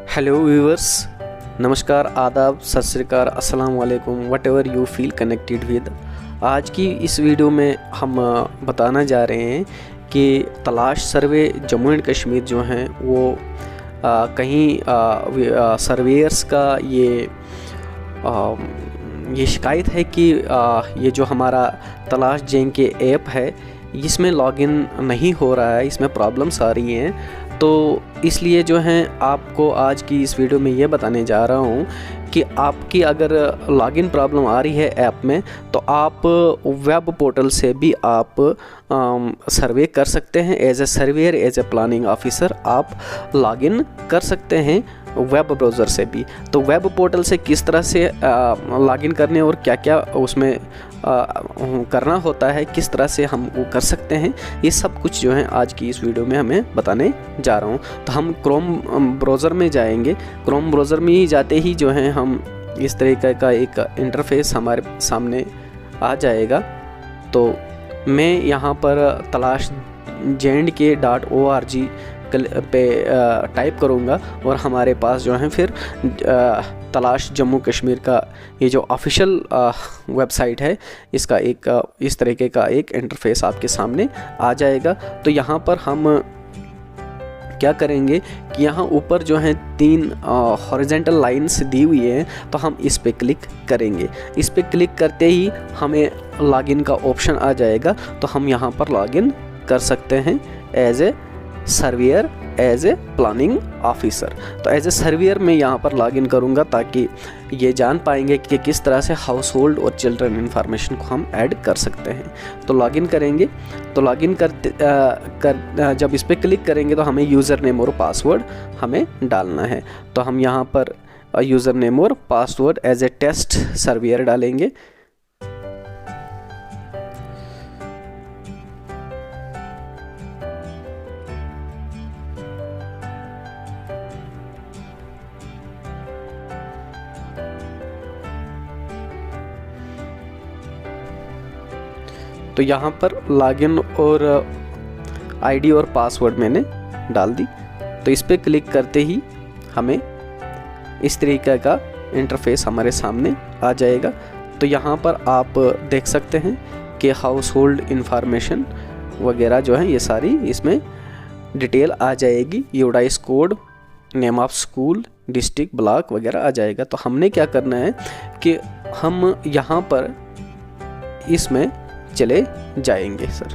Hello viewers, नमस्कार, आदाब, सत श्री अकाल, अस्सलाम वालेकुम, what ever you feel connected with. आज की इस वीडियो में हम बताना जा रहे हैं कि तलाश सर्वे जम्मू एंड कश्मीर जो हैं वो कहीं सर्वेयर्स का ये शिकायत है कि ये जो हमारा तलाश JNK ऐप है इसमें लॉगिन नहीं हो रहा है, इसमें प्रॉब्लम्स आ रही हैं। तो इसलिए जो है आपको आज की इस वीडियो में ये बताने जा रहा हूँ कि आपकी अगर लॉगिन प्रॉब्लम आ रही है ऐप में तो आप वेब पोर्टल से भी आप सर्वे कर सकते हैं। As a surveyor, as a planning officer आप लॉगिन कर सकते हैं वेब ब्राउज़र से भी। तो वेब पोर्टल से किस तरह से लॉगिन करने और क्या क्या उसमें करना होता है, किस तरह से हम वो कर सकते हैं, ये सब कुछ जो है आज की इस वीडियो में हमें बताने जा रहा हूँ। तो हम क्रोम ब्राउज़र में जाएंगे। क्रोम ब्राउज़र में ही जाते ही जो है हम इस तरीके का एक इंटरफेस हमारे सामने आ जाएगा। तो मैं यहाँ पर तलाश JNK.org पे टाइप करूँगा और हमारे पास जो है फिर तलाश जम्मू कश्मीर का ये जो ऑफिशियल वेबसाइट है इसका एक इस तरीके का एक इंटरफेस आपके सामने आ जाएगा। तो यहाँ पर हम क्या करेंगे कि यहाँ ऊपर जो है 3 हॉरिजॉन्टल लाइन्स दी हुई हैं, तो हम इस पे क्लिक करेंगे। इस पे क्लिक करते ही हमें लॉगिन का ऑप्शन आ जाएगा। तो हम यहाँ पर लॉगिन कर सकते हैं as a surveyor, as a planning officer. तो एज ए सर्वेयर मैं यहाँ पर लॉगिन करूँगा ताकि ये जान पाएंगे कि किस तरह से हाउस होल्ड और चिल्ड्रन इन्फॉर्मेशन को हम ऐड कर सकते हैं। तो लॉगिन करेंगे। तो लॉगिन जब इस पर क्लिक करेंगे तो हमें यूज़र नेम और पासवर्ड हमें डालना है। तो हम यहाँ पर यूज़र नेम और password as a test surveyor डालेंगे। तो यहाँ पर लॉगिन और आईडी और पासवर्ड मैंने डाल दी। तो इस पर क्लिक करते ही हमें इस तरीके का इंटरफेस हमारे सामने आ जाएगा। तो यहाँ पर आप देख सकते हैं कि हाउस होल्ड इंफॉर्मेशन वगैरह जो है ये सारी इसमें डिटेल आ जाएगी। UDISE code, name of school, district, block वगैरह आ जाएगा। तो हमने क्या करना है कि हम यहाँ पर इसमें चले जाएंगे सर।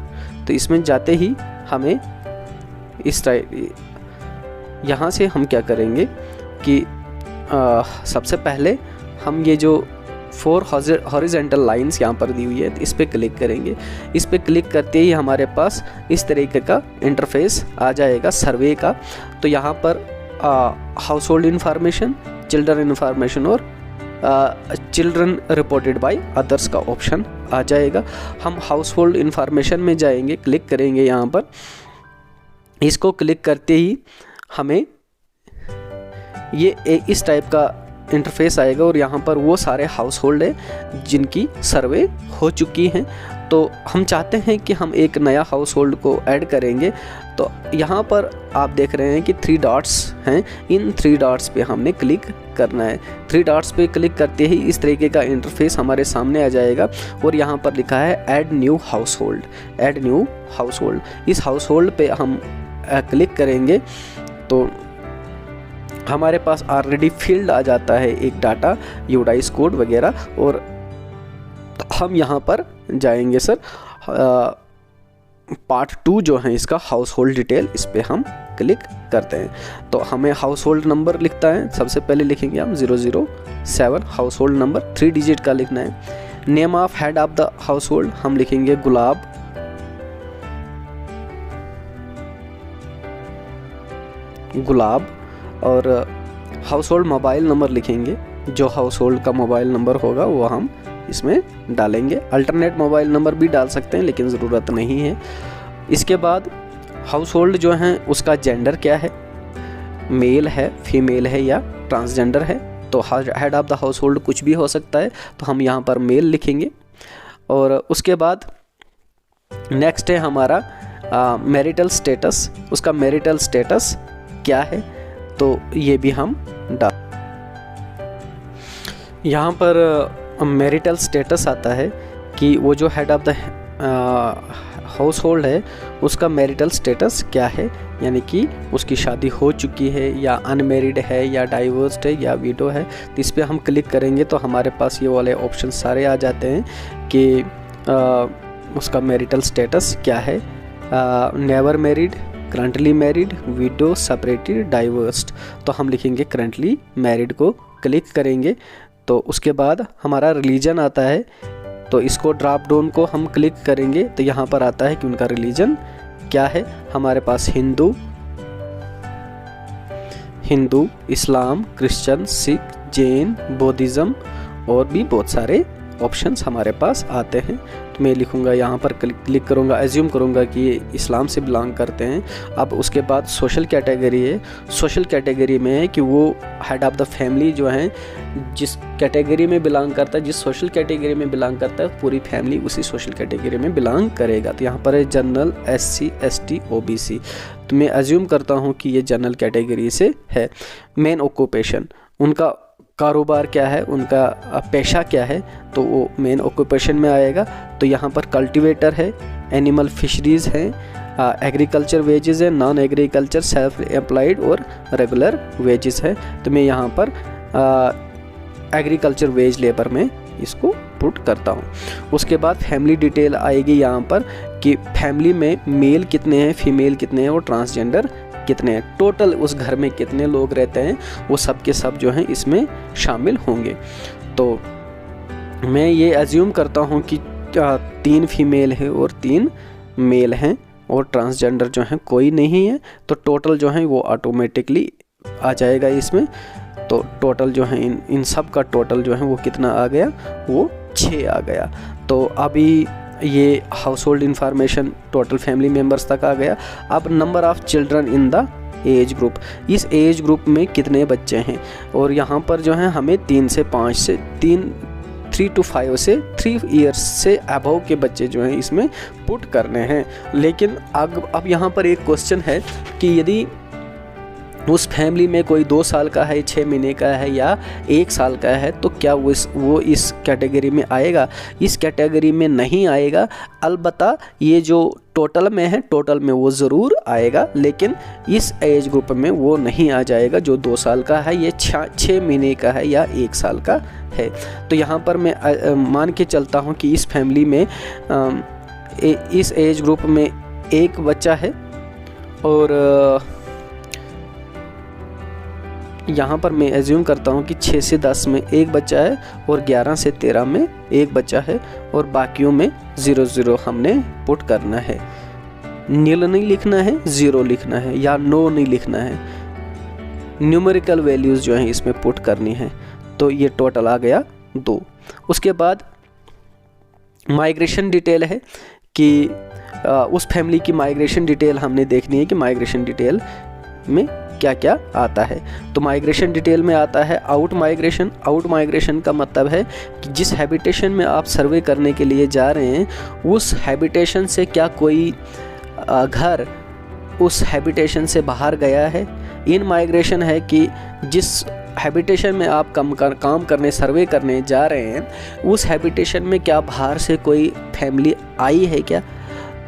तो इसमें जाते ही हमें इस यहाँ से हम क्या करेंगे कि सबसे पहले हम ये जो 4 हॉरिजॉन्टल लाइंस यहाँ पर दी हुई है इस पर क्लिक करेंगे। इस पर क्लिक करते ही हमारे पास इस तरीके का इंटरफेस आ जाएगा सर्वे का। तो यहाँ पर house hold information, children information और चिल्ड्रन रिपोर्टेड बाय अदर्स का ऑप्शन आ जाएगा। हम हाउस होल्ड इंफॉर्मेशन में जाएंगे, क्लिक करेंगे यहाँ पर। इसको क्लिक करते ही हमें ये इस टाइप का इंटरफेस आएगा और यहाँ पर वो सारे हाउस होल्ड है जिनकी सर्वे हो चुकी हैं। तो हम चाहते हैं कि हम एक नया हाउस होल्ड को ऐड करेंगे। तो यहाँ पर आप देख रहे हैं कि 3 डॉट्स हैं। इन 3 डॉट्स पे हमने क्लिक करना है। 3 डॉट्स पे क्लिक करते ही इस तरीके का इंटरफेस हमारे सामने आ जाएगा और यहाँ पर लिखा है add new house hold, add new house hold. इस हाउस होल्ड पे हम क्लिक करेंगे तो हमारे पास ऑलरेडी फील्ड आ जाता है एक डाटा, यूडाइस कोड वगैरह। और हम यहाँ पर जाएंगे सर, पार्ट 2 जो है इसका हाउस होल्ड डिटेल, इस पे हम क्लिक करते हैं। तो हमें हाउस होल्ड नंबर लिखता है। सबसे पहले लिखेंगे हम 007 हाउस होल्ड नंबर 3 डिजिट का लिखना है। Name of head of the house hold हम लिखेंगे गुलाब। और हाउस होल्ड मोबाइल नंबर लिखेंगे। जो हाउस होल्ड का मोबाइल नंबर होगा वो हम इसमें डालेंगे। अल्टरनेट मोबाइल नंबर भी डाल सकते हैं लेकिन ज़रूरत नहीं है। इसके बाद हाउस होल्ड जो है उसका जेंडर क्या है, मेल है, फीमेल है या ट्रांसजेंडर है। तो head of the house hold कुछ भी हो सकता है। तो हम यहाँ पर मेल लिखेंगे। और उसके बाद नेक्स्ट है हमारा मैरिटल स्टेटस। उसका मैरिटल स्टेटस क्या है, तो ये भी हम डाल। यहाँ पर मैरिटल स्टेटस आता है कि वो जो head of the house hold है उसका मैरिटल स्टेटस क्या है, यानी कि उसकी शादी हो चुकी है या अनमेरिड है या डाइवोर्स्ड है या विडो है। तो इस पर हम क्लिक करेंगे तो हमारे पास ये वाले ऑप्शन सारे आ जाते हैं कि उसका मैरिटल स्टेटस क्या है, never married, currently married, window, separated, divorced. तो हम लिखेंगे करंटली मैरिड को क्लिक करेंगे। तो उसके बाद हमारा रिलीजन आता है, तो इसको ड्रॉप डाउन को हम क्लिक करेंगे तो यहाँ पर आता है कि उनका रिलीजन क्या है। हमारे पास हिंदू, इस्लाम, क्रिश्चियन, सिख, जैन, बौद्धिज्म और भी बहुत सारे ऑप्शंस हमारे पास आते हैं। तो मैं लिखूँगा यहाँ पर क्लिक करूँगा, एज्यूम करूँगा कि ये इस्लाम से बिलोंग करते हैं। अब उसके बाद सोशल कैटेगरी है, सोशल कैटेगरी में है कि वो हेड ऑफ़ द फैमिली जो हैं, जिस कैटेगरी में बिलोंग करता है, जिस सोशल कैटेगरी में बिलोंग करता है, पूरी फैमिली उसी सोशल कैटेगरी में बिलोंग करेगा। तो यहाँ पर है जनरल, SC, ST, OBC। तो मैं एज्यूम करता हूँ कि ये जनरल कैटेगरी से है। मेन ऑक्यूपेशन, उनका कारोबार क्या है, उनका पेशा क्या है, तो वो मेन ऑक्यूपेशन में आएगा। तो यहाँ पर कल्टीवेटर है, एनिमल फिशरीज़ है, एग्रीकल्चर वेजेस है, नॉन एग्रीकल्चर, सेल्फ एम्प्लॉयड और रेगुलर वेजेस है। तो मैं यहाँ पर एग्रीकल्चर वेज लेबर में इसको पुट करता हूँ। उसके बाद फैमिली डिटेल आएगी यहाँ पर कि फैमिली में मेल कितने हैं, फीमेल कितने हैं और ट्रांसजेंडर कितने हैं, टोटल उस घर में कितने लोग रहते हैं, वो सब के सब जो हैं इसमें शामिल होंगे। तो मैं ये एज्यूम करता हूँ कि 3 फीमेल है और 3 मेल हैं और ट्रांसजेंडर जो हैं कोई नहीं है। तो टोटल जो है वो ऑटोमेटिकली आ जाएगा इसमें। तो टोटल जो है इन सब का टोटल जो है वो कितना आ गया, वो 6 आ गया। तो अभी ये house hold information total family members तक आ गया। अब number of children in the age group, इस एज ग्रुप में कितने बच्चे हैं, और यहाँ पर जो है हमें 3 to 5 से 3 ईयर्स से अबव के बच्चे जो हैं इसमें पुट करने हैं। लेकिन अब यहाँ पर एक क्वेश्चन है कि यदि उस फैमिली में कोई 2 साल का है, 6 महीने का है या 1 साल का है, तो क्या वो इस कैटेगरी में आएगा? इस कैटेगरी में नहीं आएगा। अलबत्ता ये जो टोटल में है, टोटल में वो ज़रूर आएगा, लेकिन इस एज ग्रुप में वो नहीं आ जाएगा जो 2 साल का है, ये 6 महीने का है या 1 साल का है। तो यहाँ पर मैं मान के चलता हूँ कि इस फैमिली में इस एज ग्रुप में 1 बच्चा है और यहाँ पर मैं एज्यूम करता हूँ कि 6 से 10 में 1 बच्चा है और 11 से 13 में 1 बच्चा है और बाकियों में 0 हमने पुट करना है। नील नहीं लिखना है, 0 लिखना है या नो नहीं लिखना है। न्यूमेरिकल वैल्यूज़ जो हैं इसमें पुट करनी है। तो ये टोटल आ गया 2। उसके बाद माइग्रेशन डिटेल है कि उस फैमिली की माइग्रेशन डिटेल हमने देखनी है कि माइग्रेशन डिटेल में क्या क्या आता है। तो माइग्रेशन डिटेल में आता है आउट माइग्रेशन। आउट माइग्रेशन का मतलब है कि जिस हैबिटेशन में आप सर्वे करने के लिए जा रहे हैं उस हैबिटेशन से क्या कोई घर उस हैबिटेशन से बाहर गया है। इन माइग्रेशन है कि जिस हैबिटेशन में आप काम करने सर्वे करने जा रहे हैं उस हैबिटेशन में क्या बाहर से कोई फैमिली आई है क्या।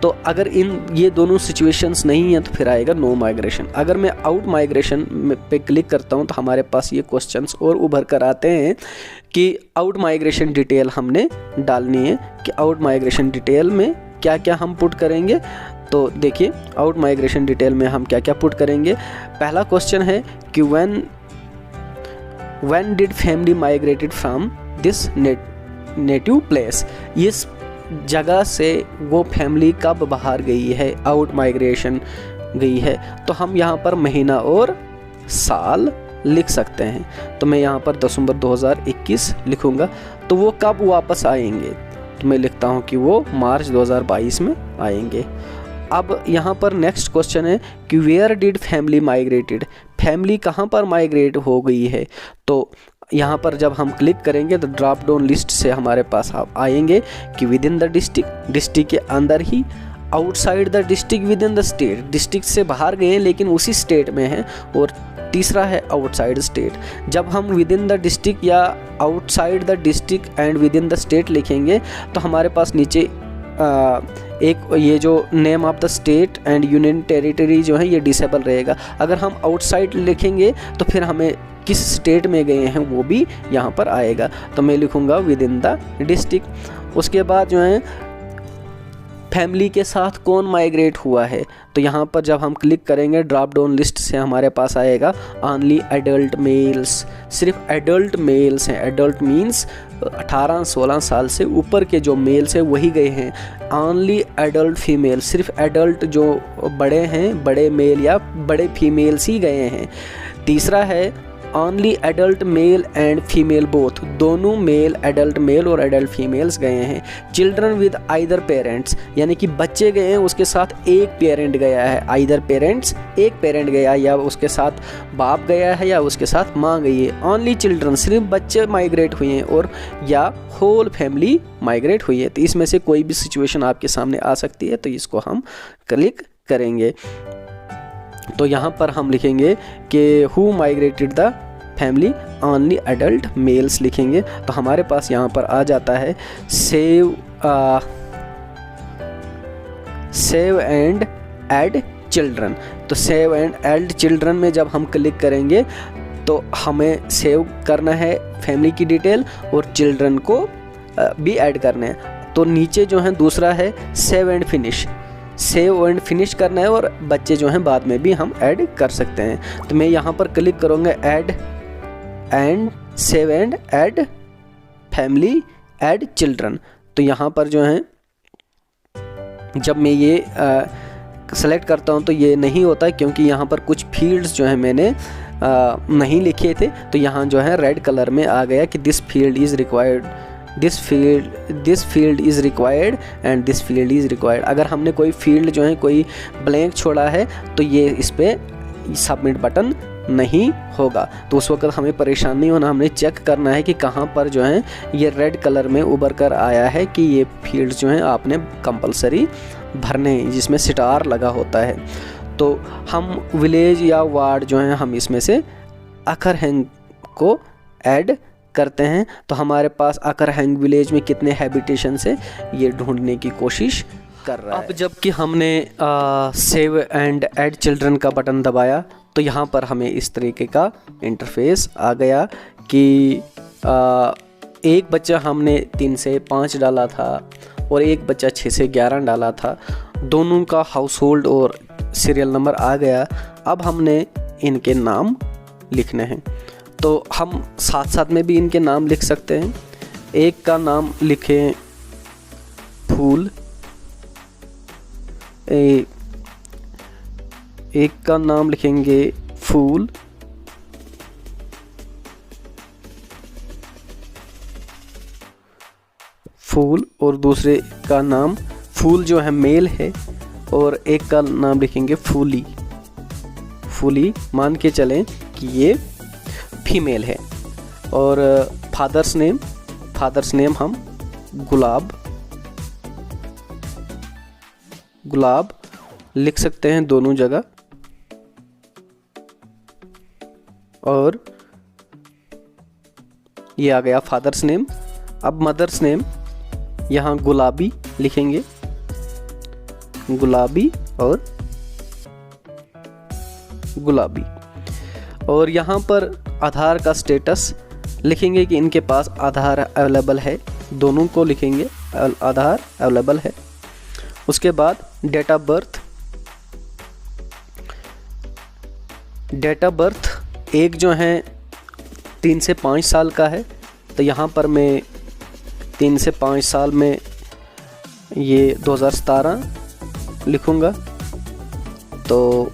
तो अगर ये दोनों सिचुएशंस नहीं है तो फिर आएगा नो माइग्रेशन। अगर मैं आउट माइग्रेशन पे क्लिक करता हूँ तो हमारे पास ये क्वेश्चंस और उभर कर आते हैं कि आउट माइग्रेशन डिटेल हमने डालनी है कि आउट माइग्रेशन डिटेल में क्या क्या हम पुट करेंगे। तो देखिए आउट माइग्रेशन डिटेल में हम क्या क्या पुट करेंगे। पहला क्वेश्चन है कि when did family migrated from this native place. इस जगह से वो फैमिली कब बाहर गई है, आउट माइग्रेशन गई है। तो हम यहाँ पर महीना और साल लिख सकते हैं। तो मैं यहाँ पर दिसंबर 2021 लिखूँगा। तो वो कब वापस आएंगे, तो मैं लिखता हूँ कि वो मार्च 2022 में आएंगे। अब यहाँ पर नेक्स्ट क्वेश्चन है कि where did family migrated. Family कहाँ पर माइग्रेट हो गई है। तो यहाँ पर जब हम क्लिक करेंगे तो ड्रॉप डाउन लिस्ट से हमारे पास आएंगे कि विद इन द डिस्ट्रिक्ट के अंदर ही, outside the district within the state, district से बाहर गए लेकिन उसी स्टेट में हैं, और तीसरा है आउटसाइड स्टेट। जब हम विद इन द डिस्ट्रिक्ट या outside the district and with in the state लिखेंगे तो हमारे पास नीचे एक ये जो name of the state and union territory जो है ये डिसेबल रहेगा। अगर हम आउटसाइड लिखेंगे तो फिर हमें किस स्टेट में गए हैं वो भी यहाँ पर आएगा। तो मैं लिखूँगा विद इन द डिस्ट्रिक्ट। उसके बाद जो है फैमिली के साथ कौन माइग्रेट हुआ है, तो यहाँ पर जब हम क्लिक करेंगे ड्रॉप डाउन लिस्ट से हमारे पास आएगा ओनली एडल्ट मेल्स, सिर्फ एडल्ट मेल्स हैं। एडल्ट मीन्स 18-16 साल से ऊपर के जो मेल्स हैं वही गए हैं। ओनली एडल्ट फीमेल, सिर्फ एडल्ट जो बड़े हैं, बड़े मेल या बड़े फीमेल्स ही गए हैं। तीसरा है only adult male and female both, दोनों मेल, एडल्ट मेल और एडल्ट फीमेल्स गए हैं। चिल्ड्रन विद आइदर पेरेंट्स, यानी कि बच्चे गए हैं उसके साथ एक पेरेंट गया है। आइदर पेरेंट्स, एक पेरेंट गया या उसके साथ बाप गया है या उसके साथ माँ गई है। ओनली चिल्ड्रन, सिर्फ बच्चे माइग्रेट हुए हैं, और या होल फैमिली माइग्रेट हुई है। तो इसमें से कोई भी सिचुएशन आपके सामने आ सकती है, तो इसको हम क्लिक करेंगे। तो यहाँ पर हम लिखेंगे कि who migrated the family, only adult males लिखेंगे। तो हमारे पास यहाँ पर आ जाता है सेव एंड ऐड चिल्ड्रन। तो सेव एंड ऐड चिल्ड्रन में जब हम क्लिक करेंगे तो हमें सेव करना है फैमिली की डिटेल और चिल्ड्रन को भी ऐड करना है। तो नीचे जो है दूसरा है save and finish, save and finish करना है, और बच्चे जो हैं बाद में भी हम ऐड कर सकते हैं। तो मैं यहाँ पर क्लिक करूँगा add and save and add family add children. तो यहाँ पर जो है जब मैं ये सेलेक्ट करता हूँ तो ये नहीं होता क्योंकि यहाँ पर कुछ फील्ड्स जो है मैंने नहीं लिखे थे। तो यहाँ जो है रेड कलर में आ गया कि this field is required, this field is required and this field is required. अगर हमने कोई फील्ड जो है कोई ब्लैंक छोड़ा है तो ये इस पर सबमिट बटन नहीं होगा। तो उस वक्त हमें परेशान नहीं होना, हमने चेक करना है कि कहाँ पर जो है ये रेड कलर में उभर कर आया है कि ये फील्ड जो है आपने कंपलसरी भरने हैं, जिसमें स्टार लगा होता है। तो हम विलेज या वार्ड जो है हम इसमें से अकरहंग को ऐड करते हैं। तो हमारे पास अकरहंग विलेज में कितने हैबिटेशन है ये ढूंढने की कोशिश कर रहा है। अब जबकि हमने सेव एंड ऐड चिल्ड्रन का बटन दबाया तो यहाँ पर हमें इस तरीके का इंटरफेस आ गया कि एक बच्चा हमने 3 से 5 डाला था और एक बच्चा 6 से 11 डाला था। दोनों का हाउस होल्ड और सीरियल नंबर आ गया। अब हमने इनके नाम लिखने हैं, तो हम साथ साथ में भी इनके नाम लिख सकते हैं। एक का नाम लिखें फूल, एक का नाम लिखेंगे फूल, फूल, और दूसरे का नाम फूल जो है मेल है, और एक का नाम लिखेंगे फूली। फूली मान के चलें कि ये फीमेल है। और फादर्स नेम हम गुलाब लिख सकते हैं दोनों जगह। और ये आ गया फादर्स नेम। अब मदर्स नेम यहाँ गुलाबी लिखेंगे, गुलाबी और गुलाबी। और यहाँ पर आधार का स्टेटस लिखेंगे कि इनके पास आधार अवेलेबल है, दोनों को लिखेंगे आधार अवेलेबल है। उसके बाद डेट ऑफ बर्थ एक जो है 3 से 5 साल का है, तो यहाँ पर मैं 3 से 5 साल में ये 2017 लिखूँगा। तो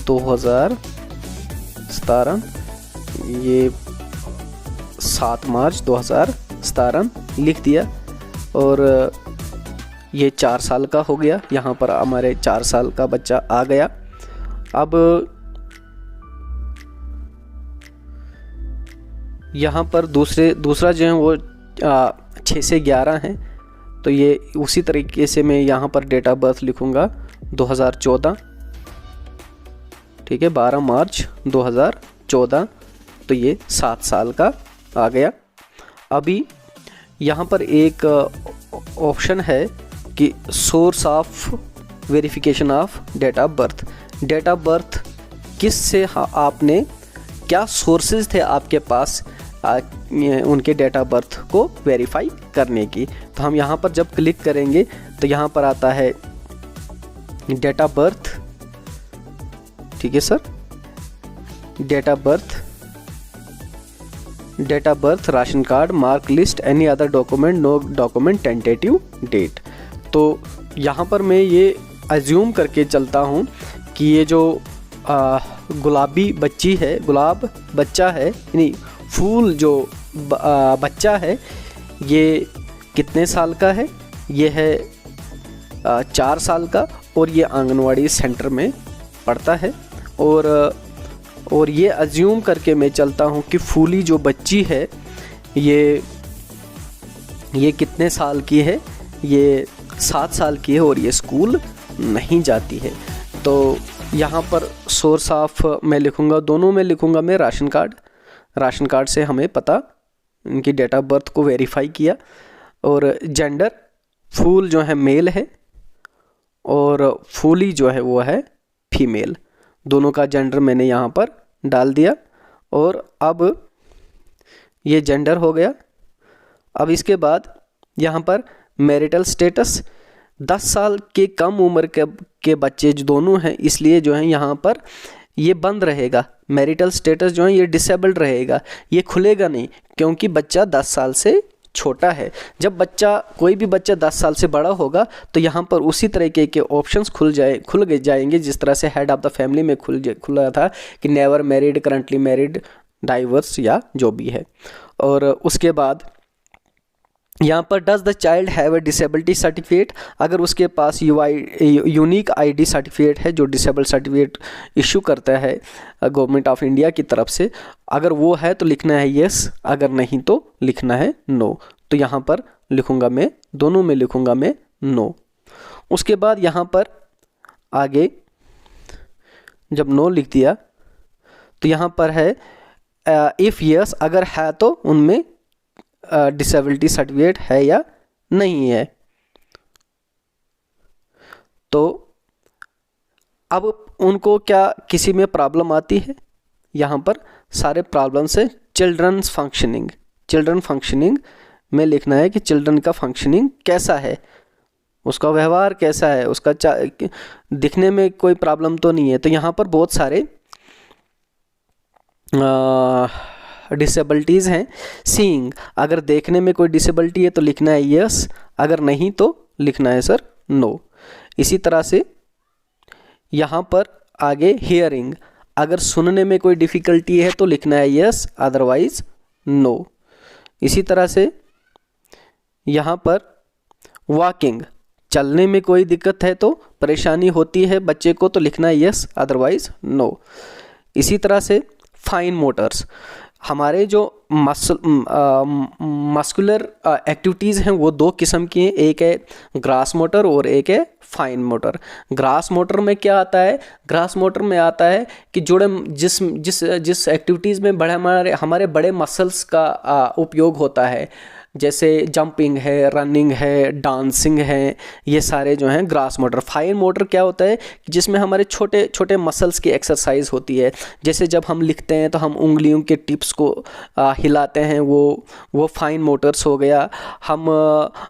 2017 ये 7 मार्च 2017 लिख दिया। और ये 4 साल का हो गया, यहाँ पर हमारे 4 साल का बच्चा आ गया। अब यहाँ पर दूसरा जो है वो 6 से 11 है, तो ये उसी तरीके से मैं यहाँ पर डेट ऑफ बर्थ लिखूँगा 2014। ठीक है, 12 मार्च 2014, तो ये 7 साल का आ गया। अभी यहाँ पर एक ऑप्शन है कि source of verification of date of birth. Date of birth किस से आपने, क्या सोर्सेज थे आपके पास उनके डेट ऑफ बर्थ को वेरीफाई करने की। तो हम यहाँ पर जब क्लिक करेंगे तो यहाँ पर आता है डेट ऑफ बर्थ, ठीक है sir, date of birth, ration card, mark list, any other document, no document, tentative date. तो यहाँ पर मैं ये अज्यूम करके चलता हूँ कि ये जो गुलाबी बच्ची है, गुलाब बच्चा है, यानी फूल जो बच्चा है, ये कितने साल का है, ये है 4 साल का, और ये आंगनवाड़ी सेंटर में पढ़ता है। और ये अज्यूम करके मैं चलता हूँ कि फूली जो बच्ची है ये कितने साल की है, ये 7 साल की है और ये स्कूल नहीं जाती है। तो यहाँ पर सोर्स ऑफ मैं लिखूँगा, दोनों में लिखूँगा मैं राशन कार्ड से हमें पता इनकी डेट ऑफ बर्थ को वेरीफाई किया। और जेंडर, फूल जो है मेल है और फूली जो है वो है फीमेल, दोनों का जेंडर मैंने यहाँ पर डाल दिया। और अब ये जेंडर हो गया। अब इसके बाद यहाँ पर मैरिटल स्टेटस, 10 साल के कम उम्र के बच्चे जो दोनों हैं, इसलिए जो है यहाँ पर ये बंद रहेगा। मैरिटल स्टेटस जो है ये डिसेबल्ड रहेगा, ये खुलेगा नहीं, क्योंकि बच्चा 10 साल से छोटा है। जब कोई भी बच्चा 10 साल से बड़ा होगा तो यहाँ पर उसी तरीके के ऑप्शंस खुल जाएंगे जिस तरह से हेड ऑफ द फैमिली में खुला था कि never married, currently married, diverse या जो भी है। और उसके बाद यहाँ पर does the child have a disability certificate, अगर उसके पास यूनिक आईडी सर्टिफिकेट है जो डिसेबल सर्टिफिकेट इशू करता है गवर्नमेंट ऑफ इंडिया की तरफ से, अगर वो है तो लिखना है यस, अगर नहीं तो लिखना है नो। तो यहाँ पर लिखूँगा मैं, दोनों में लिखूँगा मैं नो। उसके बाद यहाँ पर आगे जब नो लिख दिया तो यहाँ पर है इफ़ यस, अगर है तो उनमें डिसेबिलिटी सर्टिफिकेट है या नहीं है। तो अब उनको क्या किसी में प्रॉब्लम आती है, यहाँ पर सारे प्रॉब्लम से चिल्ड्रन फंक्शनिंग में लिखना है कि चिल्ड्रन का फंक्शनिंग कैसा है, उसका व्यवहार कैसा है, उसका दिखने में कोई प्रॉब्लम तो नहीं है। तो यहाँ पर बहुत सारे डिसेबिलिटीज़ हैं। सीइंग, अगर देखने में कोई डिसेबिलिटी है तो लिखना है यस, अगर नहीं तो लिखना है सर नो। इसी तरह से यहाँ पर आगे हियरिंग, अगर सुनने में कोई डिफ़िकल्टी है तो लिखना है यस, अदरवाइज नो। इसी तरह से यहाँ पर वॉकिंग, चलने में कोई दिक्कत है तो परेशानी होती है बच्चे को तो लिखना है यस, अदरवाइज नो। इसी तरह से फाइन मोटर्स, हमारे जो मस्कुलर एक्टिविटीज़ हैं वो 2 किस्म की हैं, एक है ग्रास मोटर और एक है फाइन मोटर। ग्रास मोटर में क्या आता है, ग्रास मोटर में आता है कि जुड़े जिस एक्टिविटीज़ में हमारे बड़े मसल्स का उपयोग होता है, जैसे जंपिंग है, रनिंग है, डांसिंग है, ये सारे जो हैं ग्रास मोटर। फाइन मोटर क्या होता है कि जिसमें हमारे छोटे छोटे मसल्स की एक्सरसाइज होती है, जैसे जब हम लिखते हैं तो हम उंगलियों के टिप्स को हिलाते हैं, वो फाइन मोटर्स हो गया। हम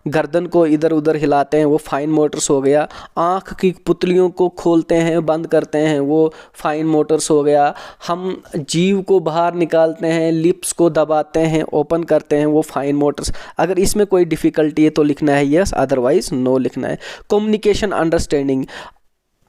गर्दन को इधर उधर हिलाते हैं, वो फाइन मोटर्स हो गया। आँख की पुतलियों को खोलते हैं, बंद करते हैं, वो फाइन मोटर्स हो गया। हम जीभ को बाहर निकालते हैं, लिप्स को दबाते हैं, ओपन करते हैं, वो फाइन मोटर्स। अगर इसमें कोई डिफ़िकल्टी है तो लिखना है यस, अदरवाइज नो लिखना है। कम्युनिकेशन अंडरस्टैंडिंग,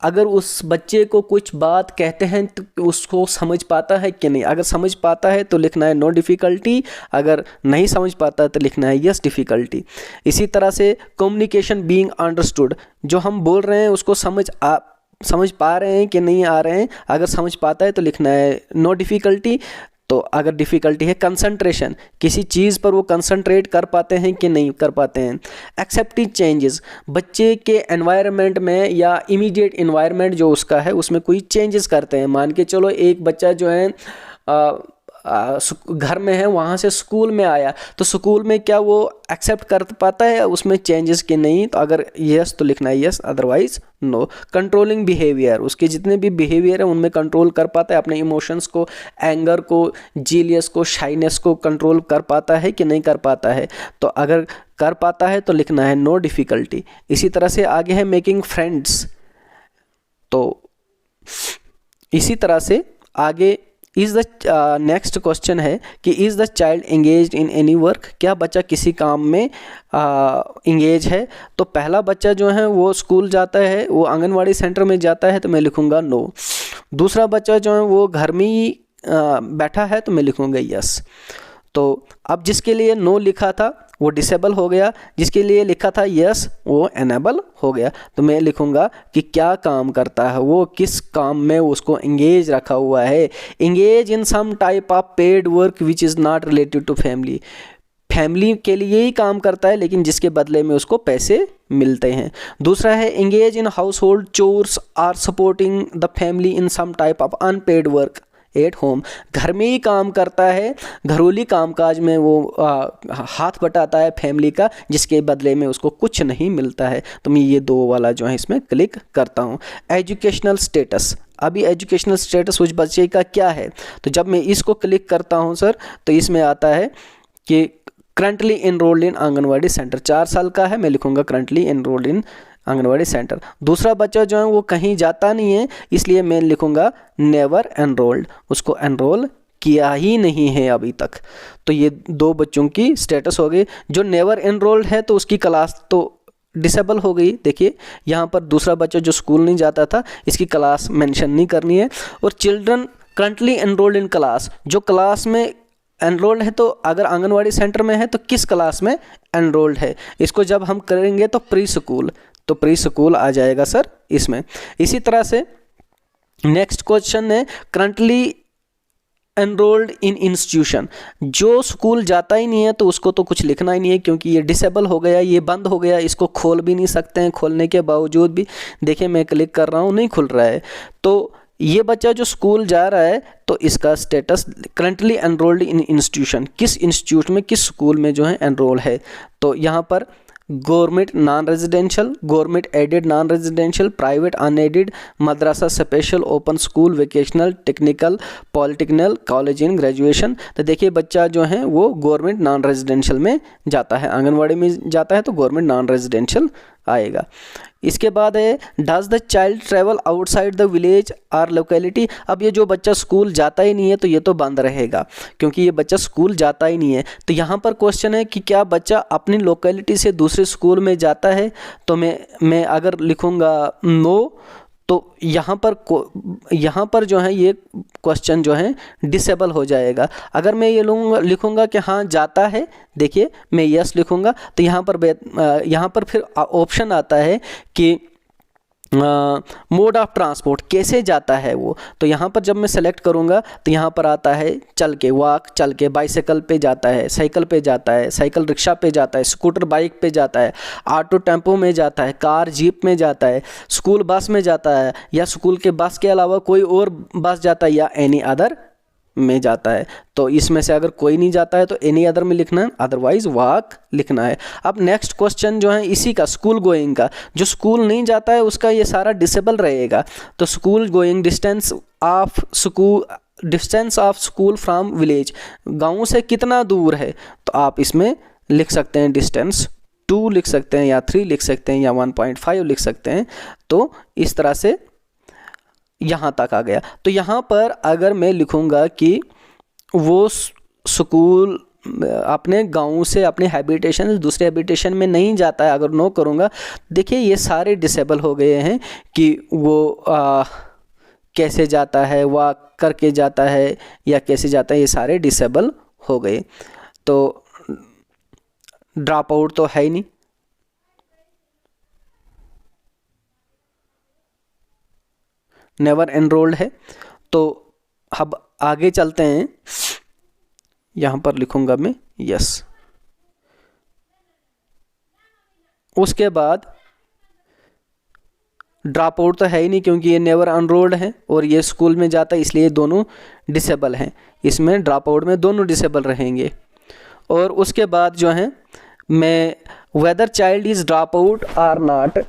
अगर उस बच्चे को कुछ बात कहते हैं तो उसको समझ पाता है कि नहीं, अगर समझ पाता है तो लिखना है नो डिफ़िकल्टी, अगर नहीं समझ पाता है तो लिखना है यस डिफ़िकल्टी। इसी तरह से कम्युनिकेशन बीइंग अंडरस्टूड, जो हम बोल रहे हैं उसको समझ पा रहे हैं कि नहीं आ रहे हैं, अगर समझ पाता है तो लिखना है नो डिफ़िकल्टी, तो अगर डिफ़िकल्टी है कंसंट्रेशन, किसी चीज़ पर वो कंसंट्रेट कर पाते हैं कि नहीं कर पाते हैं। एक्सेप्टिंग चेंजेस, बच्चे के एनवायरनमेंट में या इमीडिएट इन्वायरमेंट जो उसका है उसमें कोई चेंजेस करते हैं। मान के चलो एक बच्चा जो है घर में है, वहाँ से स्कूल में आया, तो स्कूल में क्या वो एक्सेप्ट कर पाता है उसमें चेंजेस के नहीं, तो अगर यस तो लिखना है yes, otherwise no. Controlling behaviour, उसके जितने भी बिहेवियर है उनमें कंट्रोल कर पाता है, अपने इमोशंस को, एंगर को, जीलियस को, शाइनेस को कंट्रोल कर पाता है कि नहीं कर पाता है, तो अगर कर पाता है तो लिखना है नो डिफ़िकल्टी। इसी तरह से आगे है मेकिंग फ्रेंड्स, तो इसी तरह से आगे इज़ द नेक्स्ट क्वेश्चन है कि is the child engaged in any work, क्या बच्चा किसी काम में इंगेज है। तो पहला बच्चा जो है वो स्कूल जाता है, वो आंगनवाड़ी सेंटर में जाता है, तो मैं लिखूँगा नो। दूसरा बच्चा जो है वो घर में ही बैठा है, तो मैं लिखूँगा यस। तो अब जिसके लिए नो लिखा था वो डिसेबल हो गया, जिसके लिए लिखा था यस वो एनेबल हो गया। तो मैं लिखूँगा कि क्या काम करता है वो, किस काम में उसको इंगेज रखा हुआ है। Engage in some type of paid work which is not related to family, family के लिए ही काम करता है लेकिन जिसके बदले में उसको पैसे मिलते हैं। दूसरा है engage in household chores or supporting the family in some type of unpaid work at home, घर में ही काम करता है, घरेलू कामकाज में वो हाथ बटाता है फैमिली का, जिसके बदले में उसको कुछ नहीं मिलता है। तो मैं ये दो वाला जो है इसमें क्लिक करता हूँ। एजुकेशनल स्टेटस, अभी एजुकेशनल स्टेटस उस बच्चे का क्या है, तो जब मैं इसको क्लिक करता हूँ सर तो इसमें आता है कि currently enrolled in anganwadi centre, 4 साल का है, मैं लिखूँगा currently enrolled in anganwadi centre. दूसरा बच्चा जो है वो कहीं जाता नहीं है, इसलिए मैं लिखूँगा नेवर एनरोल्ड, उसको एनरोल किया ही नहीं है अभी तक। तो ये दो बच्चों की स्टेटस हो गई। जो नेवर एनरोल्ड है तो उसकी क्लास तो डिसेबल हो गई। देखिए यहाँ पर दूसरा बच्चा जो स्कूल नहीं जाता था, इसकी क्लास मेंशन नहीं करनी है। और children currently enrolled in class, जो क्लास में एनरोल्ड है, तो अगर आंगनवाड़ी सेंटर में है तो किस क्लास में एनरोल्ड है, इसको जब हम करेंगे तो प्री स्कूल, तो प्री स्कूल आ जाएगा सर इसमें। इसी तरह से नेक्स्ट क्वेश्चन है करंटली एनरोल्ड इन इंस्टीट्यूशन, जो स्कूल जाता ही नहीं है तो उसको तो कुछ लिखना ही नहीं है क्योंकि ये डिसेबल हो गया, ये बंद हो गया, इसको खोल भी नहीं सकते हैं। खोलने के बावजूद भी देखिए मैं क्लिक कर रहा हूँ नहीं खुल रहा है। तो ये बच्चा जो स्कूल जा रहा है तो इसका status currently enrolled in institution, किस इंस्टीट्यूट में, किस स्कूल में जो है एनरोल है। तो यहाँ पर government non residential, government aided non residential, private unaided, madrasa special, open school, vocational, technical, polytechnical, college in graduation. तो देखिए बच्चा जो है वो गवर्नमेंट नॉन रेजिडेंशियल में जाता है, आंगनवाड़ी में जाता है तो गवर्नमेंट नॉन रेजिडेंशियल आएगा। इसके बाद है does the child travel outside the village or locality. अब ये जो बच्चा स्कूल जाता ही नहीं है तो ये तो बंद रहेगा क्योंकि ये बच्चा स्कूल जाता ही नहीं है। तो यहाँ पर क्वेश्चन है कि क्या बच्चा अपनी लोकेलिटी से दूसरे स्कूल में जाता है, तो मैं अगर लिखूँगा नो तो यहाँ पर जो है ये क्वेश्चन जो है डिसेबल हो जाएगा। अगर मैं ये लिखूँगा कि हाँ जाता है, देखिए मैं यस लिखूँगा तो यहाँ पर फिर ऑप्शन आता है कि मोड ऑफ ट्रांसपोर्ट, कैसे जाता है वो। तो यहाँ पर जब मैं सेलेक्ट करूँगा तो यहाँ पर आता है चल के, वॉक, चल के, बाइसाइकिल पे जाता है, साइकिल पे जाता है, साइकिल रिक्शा पे जाता है, स्कूटर बाइक पे जाता है, ऑटो टेम्पो में जाता है, कार जीप में जाता है, स्कूल बस में जाता है, या स्कूल के बस के अलावा कोई और बस जाता है, या एनी अदर में जाता है। तो इसमें से अगर कोई नहीं जाता है तो एनी अदर में लिखना है, अदरवाइज वॉक लिखना है। अब नेक्स्ट क्वेश्चन जो है इसी का, स्कूल गोइंग का, जो स्कूल नहीं जाता है उसका ये सारा डिसेबल रहेगा। तो school going, distance of school from village, गाँव से कितना दूर है, तो आप इसमें लिख सकते हैं डिस्टेंस 2 लिख सकते हैं, या 3 लिख सकते हैं, या 1.5 लिख सकते हैं। तो इस तरह से यहाँ तक आ गया। तो यहाँ पर अगर मैं लिखूँगा कि वो स्कूल अपने गांव से अपने हैबिटेशन से दूसरे हैबिटेशन में नहीं जाता है, अगर नो करूँगा, देखिए ये सारे डिसेबल हो गए हैं कि वो कैसे जाता है, वॉक करके जाता है या कैसे जाता है, ये सारे डिसेबल हो गए। तो ड्रॉप आउट तो है ही नहीं, नेवर एनरोल्ड है। तो अब आगे चलते हैं। यहाँ पर लिखूँगा मैं यस। उसके बाद ड्रॉप आउट तो है ही नहीं क्योंकि ये नेवर अनरोल्ड है और ये स्कूल में जाता है, इसलिए दोनों डिसेबल हैं। इसमें ड्रॉप आउट में दोनों डिसेबल रहेंगे। और उसके बाद जो है मैं whether child is drop out or not,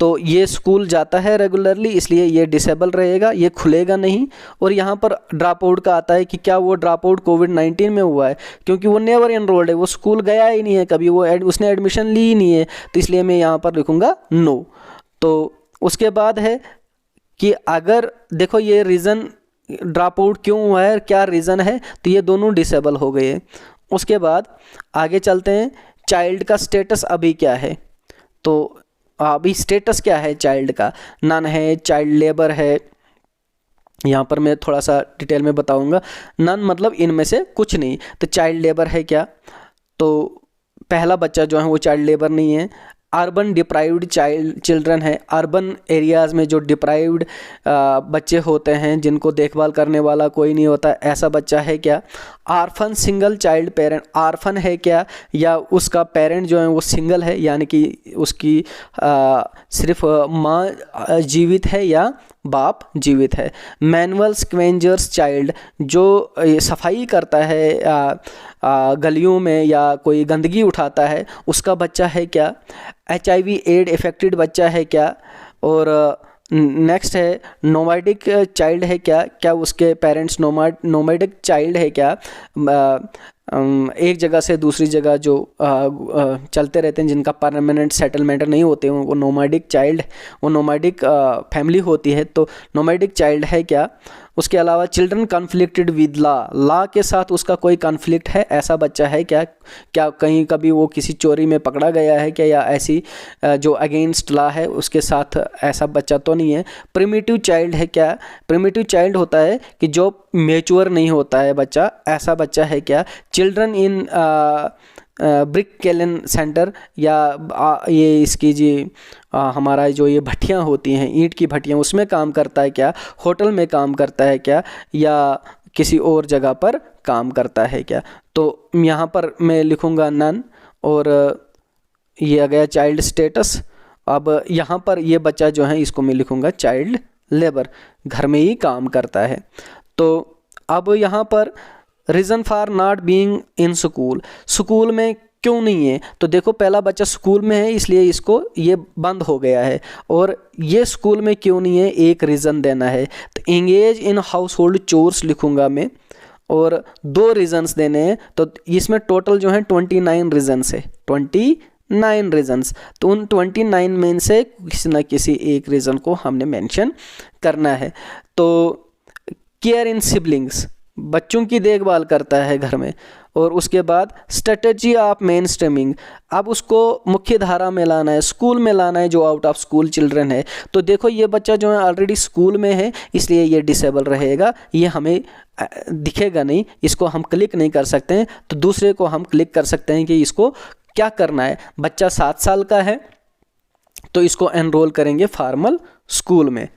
तो ये स्कूल जाता है रेगुलरली इसलिए ये डिसेबल रहेगा, ये खुलेगा नहीं। और यहाँ पर ड्रॉप आउट का आता है कि क्या वो ड्रॉप आउट कोविड-19 में हुआ है, क्योंकि वो नेवर एनरोल्ड है, वो स्कूल गया ही नहीं है कभी, वो उसने एडमिशन ली ही नहीं है, तो इसलिए मैं यहाँ पर लिखूँगा नो। तो उसके बाद है कि अगर देखो ये रीज़न ड्रॉप आउट क्यों हुआ है, क्या रीज़न है, तो ये दोनों डिसेबल हो गए हैं। उसके बाद आगे चलते हैं, चाइल्ड का स्टेटस अभी क्या है। तो अभी स्टेटस क्या है चाइल्ड का, नन है, चाइल्ड लेबर है। यहाँ पर मैं थोड़ा सा डिटेल में बताऊँगा। नन मतलब इनमें से कुछ नहीं, तो चाइल्ड लेबर है क्या, तो पहला बच्चा जो है वो चाइल्ड लेबर नहीं है। अर्बन डिप्राइव्ड चिल्ड्रन है, अर्बन एरियाज़ में जो डिप्राइव्ड बच्चे होते हैं जिनको देखभाल करने वाला कोई नहीं होता, ऐसा बच्चा है क्या। Orphan single child parent, orphan है क्या, या उसका पेरेंट जो है वो सिंगल है, यानी कि उसकी सिर्फ माँ जीवित है या बाप जीवित है। मैनुअल स्क्वेंजर्स चाइल्ड, जो सफाई करता है गलियों में या कोई गंदगी उठाता है, उसका बच्चा है क्या। HIV एड इफेक्टेड बच्चा है क्या। और नेक्स्ट है नोमैडिक चाइल्ड है क्या, क्या उसके पेरेंट्स नोमैडिक चाइल्ड है क्या, एक जगह से दूसरी जगह जो चलते रहते हैं, जिनका परमानेंट सेटलमेंट नहीं होते हैं, वो नोमैडिक चाइल्ड, वो नोमैडिक फैमिली होती है, तो नोमैडिक चाइल्ड है क्या। उसके अलावा चिल्ड्रन कन्फ्लिक्टेड विद लॉ के साथ उसका कोई कन्फ्लिक्ट है, ऐसा बच्चा है क्या, क्या कहीं कभी वो किसी चोरी में पकड़ा गया है क्या, या ऐसी जो अगेंस्ट लॉ है उसके साथ, ऐसा बच्चा तो नहीं है। प्रिमिटिव चाइल्ड है क्या, प्रिमिटिव चाइल्ड होता है कि जो मैच्योर नहीं होता है बच्चा, ऐसा बच्चा है क्या। Children in brick kiln centre, या ये इसकी जी हमारा जो ये भट्टियाँ होती हैं, ईंट की भट्टियाँ, उसमें काम करता है क्या, होटल में काम करता है क्या, या किसी और जगह पर काम करता है क्या। तो यहाँ पर मैं लिखूँगा नन, और ये आ गया चाइल्ड स्टेटस। अब यहाँ पर ये बच्चा जो है इसको मैं लिखूँगा चाइल्ड लेबर, घर में ही काम करता है। तो अब यहाँ पर reason for not being in school, school में क्यों नहीं है, तो देखो पहला बच्चा स्कूल में है इसलिए इसको ये बंद हो गया है, और ये स्कूल में क्यों नहीं है एक रीज़न देना है। तो engage in household chores लिखूँगा मैं, और 2 रीज़न्स देने हैं, तो इसमें टोटल जो है 29 रीज़न्स है, 29 रीज़न्स। तो उन 29 में से किसी न किसी एक रीज़न को हमने मेंशन करना है। तो केयर इन सिबलिंग्स, बच्चों की देखभाल करता है घर में। और उसके बाद स्ट्रेटजी ऑफ मेन स्ट्रीमिंग, अब उसको मुख्य धारा में लाना है, स्कूल में लाना है जो आउट ऑफ स्कूल चिल्ड्रन है। तो देखो ये बच्चा जो है ऑलरेडी स्कूल में है इसलिए ये डिसेबल रहेगा, ये हमें दिखेगा नहीं, इसको हम क्लिक नहीं कर सकते हैं। तो दूसरे को हम क्लिक कर सकते हैं कि इसको क्या करना है। बच्चा 7 साल का है तो इसको एनरोल करेंगे फॉर्मल स्कूल में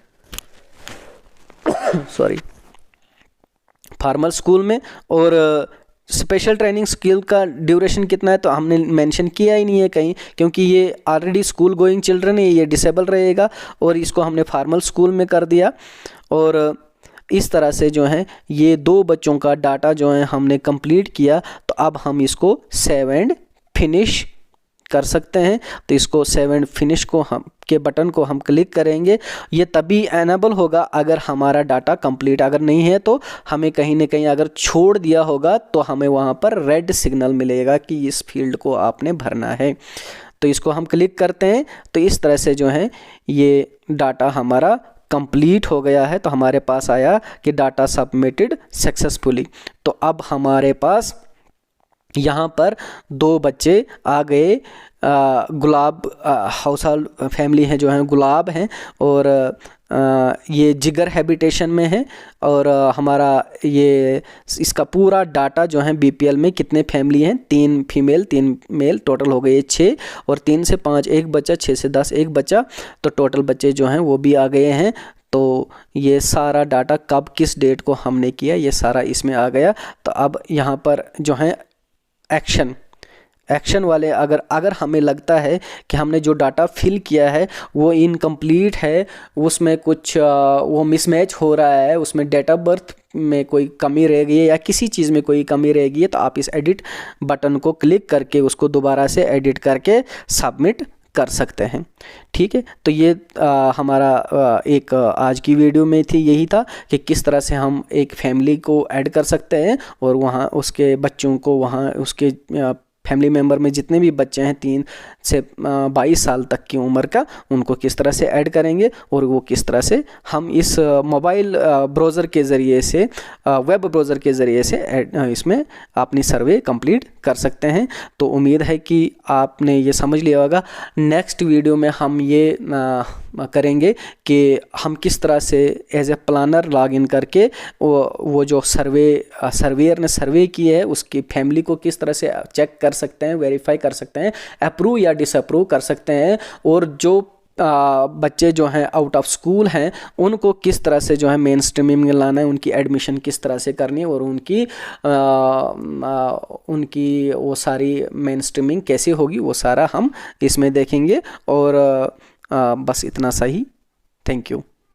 सॉरी फॉर्मल स्कूल में। और स्पेशल ट्रेनिंग स्किल का ड्यूरेशन कितना है तो हमने मेंशन किया ही नहीं है कहीं, क्योंकि ये ऑलरेडी स्कूल गोइंग चिल्ड्रन है, ये डिसेबल रहेगा, और इसको हमने फॉर्मल स्कूल में कर दिया। और इस तरह से जो है ये 2 बच्चों का डाटा जो है हमने कंप्लीट किया। तो अब हम इसको सेव एंड फिनिश कर सकते हैं। तो इसको सेव एंड फिनिश को हम के बटन को हम क्लिक करेंगे, ये तभी एनेबल होगा अगर हमारा डाटा कंप्लीट, अगर नहीं है तो हमें कहीं ना कहीं अगर छोड़ दिया होगा तो हमें वहाँ पर रेड सिग्नल मिलेगा कि इस फील्ड को आपने भरना है। तो इसको हम क्लिक करते हैं तो इस तरह से जो है ये डाटा हमारा कंप्लीट हो गया है। तो हमारे पास आया कि डाटा सबमिटेड सक्सेसफुली। तो अब हमारे पास यहाँ पर 2 बच्चे आ गए। गुलाब हाउस होल्ड फैमिली है जो है गुलाब हैं, और ये जिगर हैबिटेशन में है। और हमारा ये इसका पूरा डाटा जो है BPL में कितने फैमिली हैं, 3 फीमेल 3 मेल, टोटल हो गए 6, और 3 से 5 एक बच्चा, 6 से 10 एक बच्चा, तो टोटल बच्चे जो हैं वो भी आ गए हैं। तो ये सारा डाटा कब किस डेट को हमने किया ये सारा इसमें आ गया। तो अब यहाँ पर जो है एक्शन वाले अगर हमें लगता है कि हमने जो डाटा फिल किया है वो इनकम्प्लीट है, उसमें कुछ वो मिसमैच हो रहा है, उसमें डेट ऑफ बर्थ में कोई कमी रह गई है या किसी चीज़ में कोई कमी रह गई है, तो आप इस एडिट बटन को क्लिक करके उसको दोबारा से एडिट करके सबमिट कर सकते हैं। ठीक है, तो ये हमारा एक आज की वीडियो में थी, यही था कि किस तरह से हम एक फैमिली को ऐड कर सकते हैं और वहाँ उसके बच्चों को, वहाँ उसके फैमिली मेम्बर में जितने भी बच्चे हैं 3 से 22 साल तक की उम्र का, उनको किस तरह से ऐड करेंगे और वो किस तरह से हम इस मोबाइल ब्राउज़र के ज़रिए से, वेब ब्राउज़र के ज़रिए से इसमें अपनी सर्वे कंप्लीट कर सकते हैं। तो उम्मीद है कि आपने ये समझ लिया होगा। नेक्स्ट वीडियो में हम ये करेंगे कि हम किस तरह से एज ए प्लानर लॉगिन करके वो जो सर्वेयर ने सर्वे की है उसकी फैमिली को किस तरह से चेक कर सकते हैं, वेरीफाई कर सकते हैं, अप्रूव या डिसअप्रूव कर सकते हैं, और जो बच्चे जो हैं आउट ऑफ स्कूल हैं उनको किस तरह से जो है मेन स्ट्रीमिंग में लाना है, उनकी एडमिशन किस तरह से करनी है और उनकी वो सारी मेन स्ट्रीमिंग कैसे होगी, वो सारा हम इसमें देखेंगे। और बस इतना सा ही। Thank you.